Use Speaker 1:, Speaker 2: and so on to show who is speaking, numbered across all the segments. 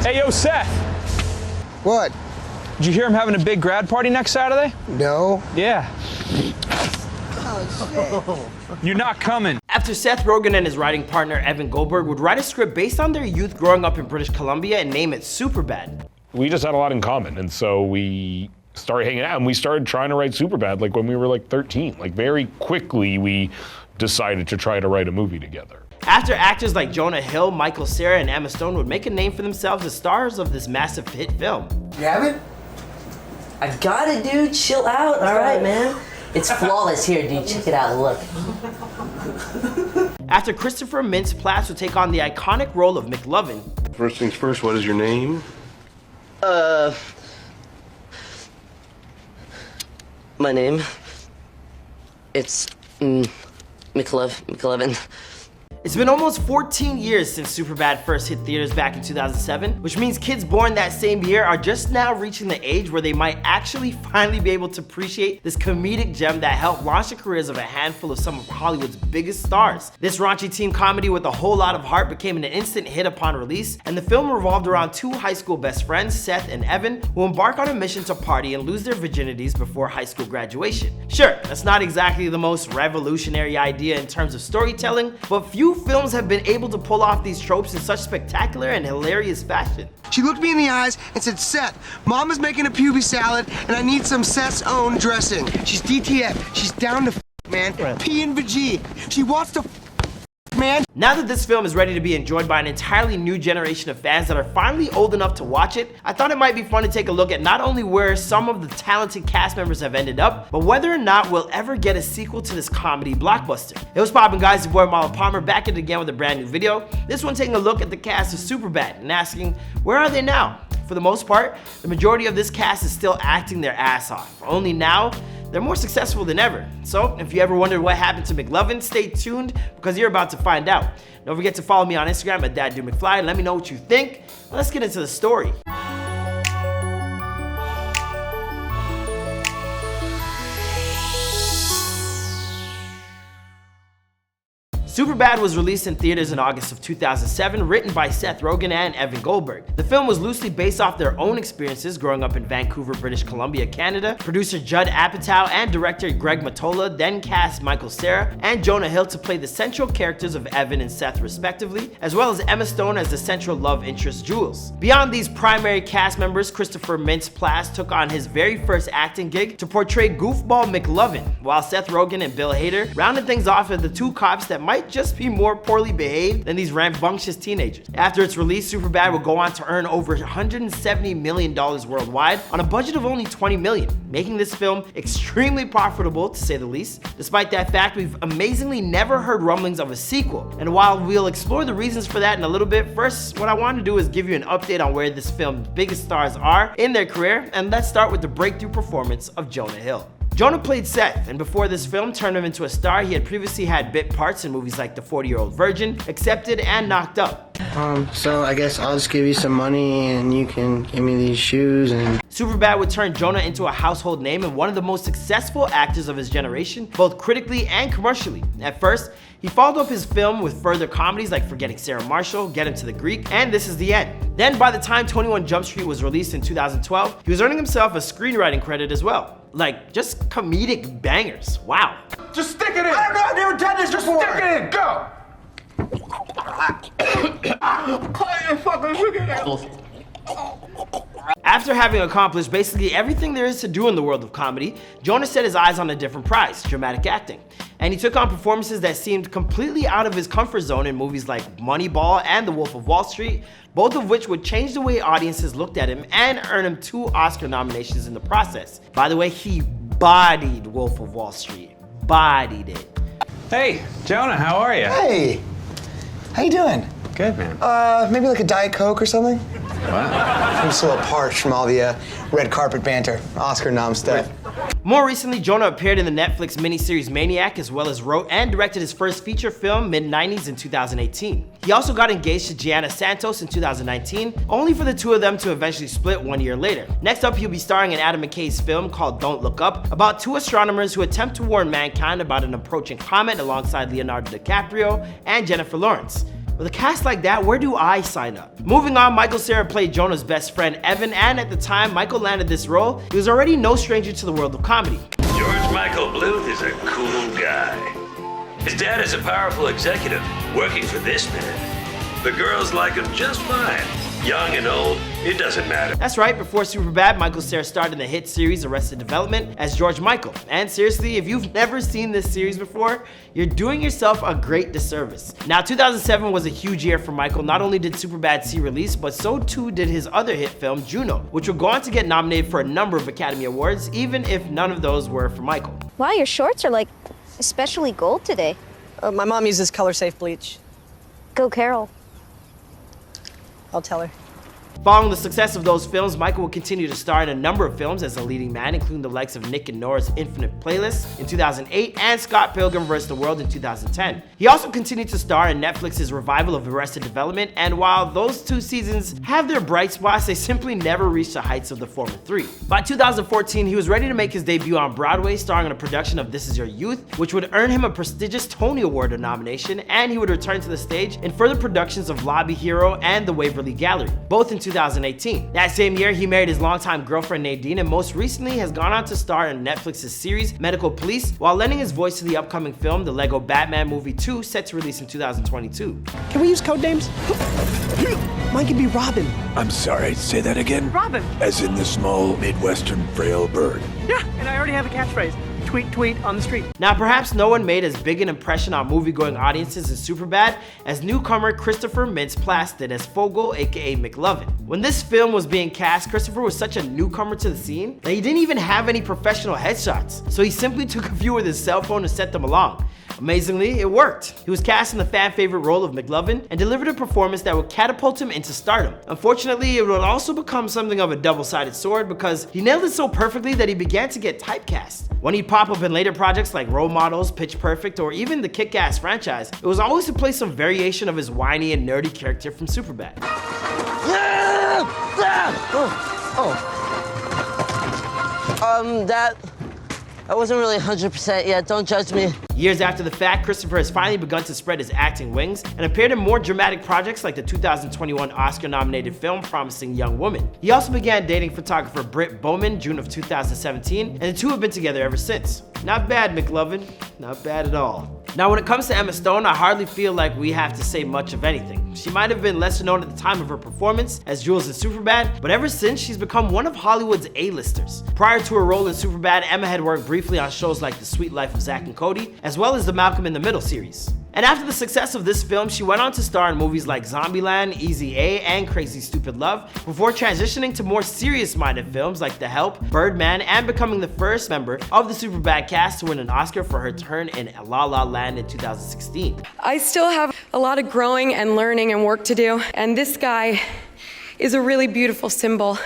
Speaker 1: Hey, yo, Seth.
Speaker 2: What?
Speaker 1: Did you hear him having a big grad party next Saturday?
Speaker 2: No.
Speaker 1: Yeah.
Speaker 2: Oh, shit.
Speaker 1: You're not coming.
Speaker 3: After Seth Rogen and his writing partner Evan Goldberg would write a script based on their youth growing up in British Columbia and name it Superbad.
Speaker 4: We just had a lot in common, and so we started hanging out, and we started trying to write Superbad like when we were like 13. Like very quickly, we decided to try to write a movie together.
Speaker 3: After actors like Jonah Hill, Cerra, and Emma Stone would make a name for themselves as stars of this massive hit film.
Speaker 2: You have it?
Speaker 5: I got it, dude. Chill out. All right, man. It's flawless here, dude. Check it out. Look.
Speaker 3: After Christopher Mintz-Plasse would take on the iconic role of McLovin.
Speaker 6: First things first, what is your name?
Speaker 5: My name. It's McLovin.
Speaker 3: It's been almost 14 years since Superbad first hit theaters back in 2007, which means kids born that same year are just now reaching the age where they might actually finally be able to appreciate this comedic gem that helped launch the careers of a handful of some of Hollywood's biggest stars. This raunchy teen comedy with a whole lot of heart became an instant hit upon release, and the film revolved around two high school best friends, Seth and Evan, who embark on a mission to party and lose their virginities before high school graduation. Sure, that's not exactly the most revolutionary idea in terms of storytelling, but few films have been able to pull off these tropes in such spectacular and hilarious fashion.
Speaker 2: She looked me in the eyes and said, Seth, Mama's making a puby salad and I need some Seth's own dressing. She's DTF. She's down to man. P and Vg. She wants to man.
Speaker 3: Now that this film is ready to be enjoyed by an entirely new generation of fans that are finally old enough to watch it, I thought it might be fun to take a look at not only where some of the talented cast members have ended up, but whether or not we'll ever get a sequel to this comedy blockbuster. Hey, what's poppin', guys? Your boy Marlon Palmer back at it again with a brand new video. This one taking a look at the cast of Superbad and asking, where are they now? For the most part, the majority of this cast is still acting their ass off. Only now, they're more successful than ever. So if you ever wondered what happened to McLovin, stay tuned because you're about to find out. Don't forget to follow me on Instagram at DadDudeMcFly and let me know what you think. Let's get into the story. Superbad was released in theaters in August of 2007, written by Seth Rogen and Evan Goldberg. The film was loosely based off their own experiences growing up in Vancouver, British Columbia, Canada. Producer Judd Apatow and director Greg Mottola then cast Cerra and Jonah Hill to play the central characters of Evan and Seth respectively, as well as Emma Stone as the central love interest Jules. Beyond these primary cast members, Christopher Mintz-Plasse took on his very first acting gig to portray goofball McLovin, while Seth Rogen and Bill Hader rounded things off as the two cops that might just be more poorly behaved than these rambunctious teenagers. After its release, Superbad would go on to earn over $170 million worldwide on a budget of only $20 million, making this film extremely profitable to say the least. Despite that fact, we've amazingly never heard rumblings of a sequel. And while we'll explore the reasons for that in a little bit, first, what I want to do is give you an update on where this film's biggest stars are in their career, and let's start with the breakthrough performance of Jonah Hill. Jonah played Seth, and before this film turned him into a star, he had previously had bit parts in movies like The 40-Year-Old Virgin, Accepted, and Knocked Up.
Speaker 2: So I guess I'll just give you some money and you can give me these shoes and...
Speaker 3: Superbad would turn Jonah into a household name and one of the most successful actors of his generation, both critically and commercially. At first, he followed up his film with further comedies like Forgetting Sarah Marshall, Get Him to the Greek, and This Is the End. Then by the time 21 Jump Street was released in 2012, he was earning himself a screenwriting credit as well. Like, just comedic bangers. Wow.
Speaker 1: Just stick it in. I don't know. I've never done this before. Stick it in. Go.
Speaker 3: After having accomplished basically everything there is to do in the world of comedy, Jonah set his eyes on a different prize, dramatic acting. And he took on performances that seemed completely out of his comfort zone in movies like Moneyball and The Wolf of Wall Street, both of which would change the way audiences looked at him and earn him 2 Oscar nominations in the process. By the way, he bodied Wolf of Wall Street. Bodied it.
Speaker 1: Hey, Jonah, how are you?
Speaker 7: Hey, how you doing?
Speaker 1: Good, man.
Speaker 7: Maybe like a Diet Coke or something?
Speaker 1: Wow.
Speaker 7: I'm just a little parched from all the red carpet banter, Oscar nom stuff.
Speaker 3: More recently, Jonah appeared in the Netflix miniseries Maniac, as well as wrote and directed his first feature film, Mid-90s, in 2018. He also got engaged to Gianna Santos in 2019, only for the two of them to eventually split 1 year later. Next up, he'll be starring in Adam McKay's film called Don't Look Up, about 2 astronomers who attempt to warn mankind about an approaching comet alongside Leonardo DiCaprio and Jennifer Lawrence. With a cast like that, where do I sign up? Moving on, Michael Cerra played Jonah's best friend Evan, and at the time Michael landed this role, he was already no stranger to the world of comedy.
Speaker 8: George Michael Bluth is a cool guy. His dad is a powerful executive working for this man. The girls like him just fine. Young and old, it doesn't matter.
Speaker 3: That's right, before Superbad, Michael Cerra starred in the hit series Arrested Development as George Michael. And seriously, if you've never seen this series before, you're doing yourself a great disservice. Now, 2007 was a huge year for Michael. Not only did Superbad see release, but so too did his other hit film, Juno, which would go on to get nominated for a number of Academy Awards, even if none of those were for Michael.
Speaker 9: Wow, your shorts are like especially gold today.
Speaker 10: My mom uses color-safe bleach.
Speaker 9: Go Carol.
Speaker 10: I'll tell her.
Speaker 3: Following the success of those films, Michael would continue to star in a number of films as a leading man, including the likes of Nick and Nora's Infinite Playlist in 2008 and Scott Pilgrim vs. the World in 2010. He also continued to star in Netflix's revival of Arrested Development, and while those two seasons have their bright spots, they simply never reached the heights of the former three. By 2014, he was ready to make his debut on Broadway, starring in a production of This Is Your Youth, which would earn him a prestigious Tony Award nomination, and he would return to the stage in further productions of Lobby Hero and The Waverly Gallery, both in 2018. That same year, he married his longtime girlfriend Nadine, and most recently has gone on to star in Netflix's series Medical Police, while lending his voice to the upcoming film The Lego Batman Movie 2, set to release in 2022.
Speaker 2: Can we use code names? Mine can be Robin.
Speaker 1: I'm sorry, say that again?
Speaker 10: Robin.
Speaker 1: As in the small, Midwestern, frail bird.
Speaker 10: Yeah, and I already have a catchphrase. Tweet, tweet on the street.
Speaker 3: Now, perhaps no one made as big an impression on movie-going audiences in Superbad as newcomer Christopher Mintz-Plasse did as Fogel, aka McLovin. When this film was being cast, Christopher was such a newcomer to the scene that he didn't even have any professional headshots, so he simply took a few with his cell phone and sent them along. Amazingly, it worked. He was cast in the fan-favorite role of McLovin and delivered a performance that would catapult him into stardom. Unfortunately, it would also become something of a double-sided sword because he nailed it so perfectly that he began to get typecast. When he'd pop up in later projects like Role Models, Pitch Perfect, or even the Kick-Ass franchise, it was always to play some variation of his whiny and nerdy character from Superbad.
Speaker 5: That wasn't really 100% yet, don't judge me.
Speaker 3: Years after the fact, Christopher has finally begun to spread his acting wings and appeared in more dramatic projects like the 2021 Oscar-nominated film Promising Young Woman. He also began dating photographer Britt Bowman June of 2017, and the two have been together ever since. Not bad, McLovin. Not bad at all. Now, when it comes to Emma Stone, I hardly feel like we have to say much of anything. She might have been lesser known at the time of her performance as Jules in Superbad, but ever since, she's become one of Hollywood's A-listers. Prior to her role in Superbad, Emma had worked briefly on shows like The Sweet Life of Zack and Cody, as well as the Malcolm in the Middle series. And after the success of this film, she went on to star in movies like Zombieland, Easy A, and Crazy Stupid Love, before transitioning to more serious-minded films like The Help, Birdman, and becoming the first member of the Superbad cast to win an Oscar for her turn in La La Land in 2016.
Speaker 11: I still have a lot of growing and learning and work to do, and this guy is a really beautiful symbol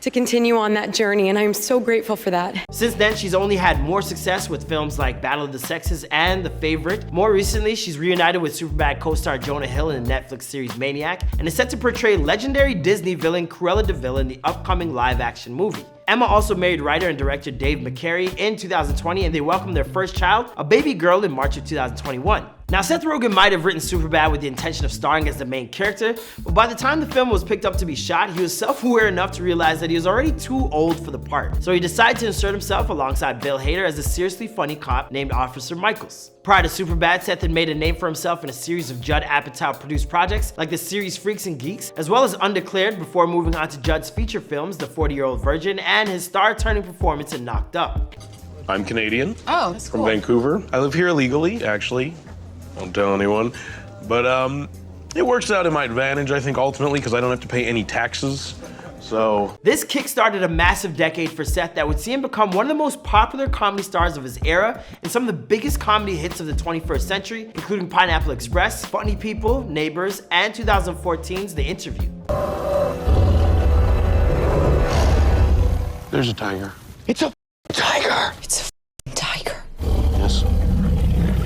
Speaker 11: to continue on that journey, and I am so grateful for that.
Speaker 3: Since then, she's only had more success with films like Battle of the Sexes and The Favorite. More recently, she's reunited with Superbad co-star Jonah Hill in the Netflix series Maniac, and is set to portray legendary Disney villain Cruella de Vil in the upcoming live-action movie. Emma also married writer and director Dave McCary in 2020, and they welcomed their first child, a baby girl, in March of 2021. Now, Seth Rogen might have written Superbad with the intention of starring as the main character, but by the time the film was picked up to be shot, he was self-aware enough to realize that he was already too old for the part. So he decided to insert himself alongside Bill Hader as a seriously funny cop named Officer Michaels. Prior to Superbad, Seth had made a name for himself in a series of Judd Apatow-produced projects like the series Freaks and Geeks, as well as Undeclared, before moving on to Judd's feature films, The 40-Year-Old Virgin, and his star-turning performance in Knocked Up.
Speaker 6: I'm Canadian.
Speaker 10: Oh, that's
Speaker 6: From Vancouver. I live here illegally, actually. Don't tell anyone. But it works out in my advantage, I think, ultimately, because I don't have to pay any taxes. So
Speaker 3: this kickstarted a massive decade for Seth that would see him become one of the most popular comedy stars of his era and some of the biggest comedy hits of the 21st century, including Pineapple Express, Funny People, Neighbors, and 2014's The Interview.
Speaker 6: there's a tiger.
Speaker 1: It's a tiger.
Speaker 11: It's a tiger.
Speaker 6: Yes,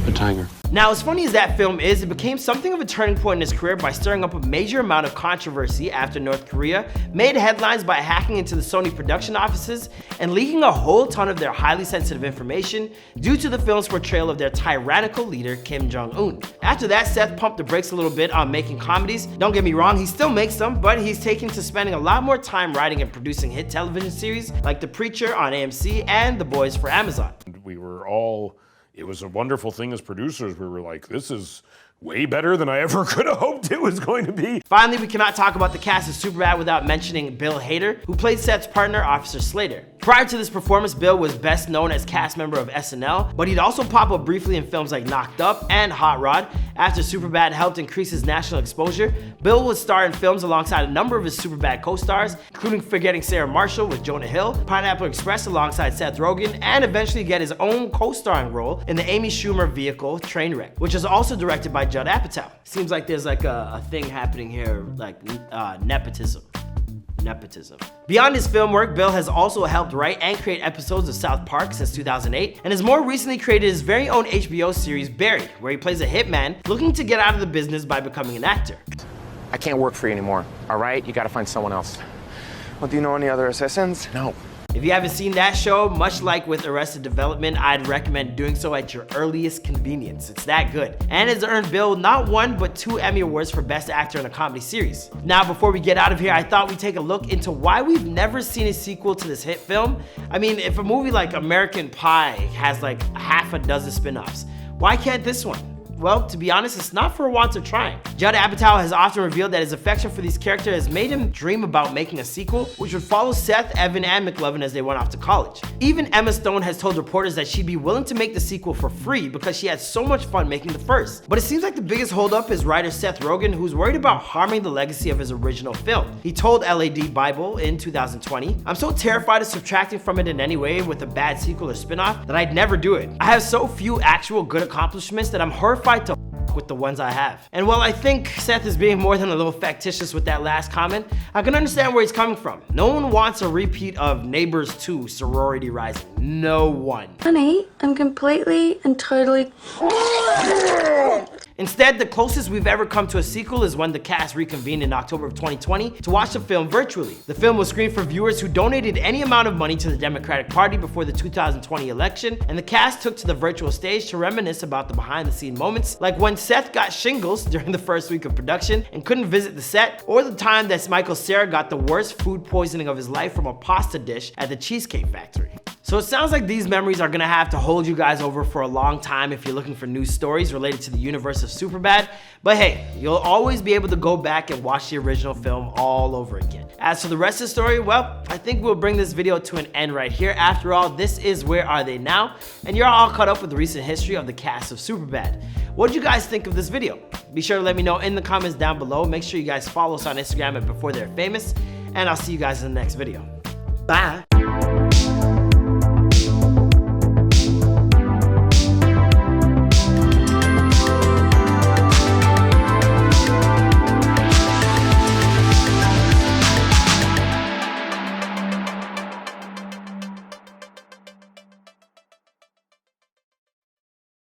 Speaker 6: a tiger.
Speaker 3: Now, as funny as that film is, it became something of a turning point in his career by stirring up a major amount of controversy after North Korea made headlines by hacking into the Sony production offices and leaking a whole ton of their highly sensitive information due to the film's portrayal of their tyrannical leader, Kim Jong-un. After that, Seth pumped the brakes a little bit on making comedies. Don't get me wrong, he still makes them, but he's taken to spending a lot more time writing and producing hit television series like The Preacher on AMC and The Boys for Amazon.
Speaker 4: We were all, it was a wonderful thing as producers. We were like, this is way better than I ever could have hoped it was going to be.
Speaker 3: Finally, we cannot talk about the cast of Superbad without mentioning Bill Hader, who played Seth's partner, Officer Slater. Prior to this performance, Bill was best known as cast member of SNL, but he'd also pop up briefly in films like Knocked Up and Hot Rod. After Superbad helped increase his national exposure, Bill would star in films alongside a number of his Superbad co-stars, including Forgetting Sarah Marshall with Jonah Hill, Pineapple Express alongside Seth Rogen, and eventually get his own co-starring role in the Amy Schumer vehicle Trainwreck, which is also directed by Judd Apatow. Seems like there's like a thing happening here, like nepotism. Beyond his film work, Bill has also helped write and create episodes of South Park since 2008, and has more recently created his very own HBO series, Barry, where he plays a hitman looking to get out of the business by becoming an actor.
Speaker 12: I can't work for you anymore, all right? You gotta find someone else. Well, do you know any other assassins? No.
Speaker 3: If you haven't seen that show, much like with Arrested Development, I'd recommend doing so at your earliest convenience. It's that good. And has earned Bill not 1, but 2 Emmy Awards for Best Actor in a Comedy Series. Now, before we get out of here, I thought we'd take a look into why we've never seen a sequel to this hit film. I mean, if a movie like American Pie has like half a dozen spin-offs, why can't this one? Well, to be honest, it's not for a want of trying. Judd Apatow has often revealed that his affection for these characters has made him dream about making a sequel, which would follow Seth, Evan, and McLovin as they went off to college. Even Emma Stone has told reporters that she'd be willing to make the sequel for free because she had so much fun making the first. But it seems like the biggest holdup is writer Seth Rogen, who's worried about harming the legacy of his original film. He told LAD Bible in 2020, "I'm so terrified of subtracting from it in any way with a bad sequel or spin-off that I'd never do it. I have so few actual good accomplishments that I'm horrified to with the ones I have." And while I think Seth is being more than a little facetious with that last comment, I can understand where he's coming from. No one wants a repeat of Neighbors 2 Sorority Rising. No one.
Speaker 13: Honey, I'm completely and totally...
Speaker 3: Instead, the closest we've ever come to a sequel is when the cast reconvened in October of 2020 to watch the film virtually. The film was screened for viewers who donated any amount of money to the Democratic Party before the 2020 election, and the cast took to the virtual stage to reminisce about the behind-the-scene moments, like when Seth got shingles during the first week of production and couldn't visit the set, or the time that Michael Cerra got the worst food poisoning of his life from a pasta dish at the Cheesecake Factory. So it sounds like these memories are gonna have to hold you guys over for a long time if you're looking for news stories related to the universe of Superbad, but hey, you'll always be able to go back and watch the original film all over again. As for the rest of the story, well, I think we'll bring this video to an end right here. After all, this is Where Are They Now? And you're all caught up with the recent history of the cast of Superbad. What did you guys think of this video? Be sure to let me know in the comments down below. Make sure you guys follow us on Instagram at Before They're Famous, and I'll see you guys in the next video. Bye.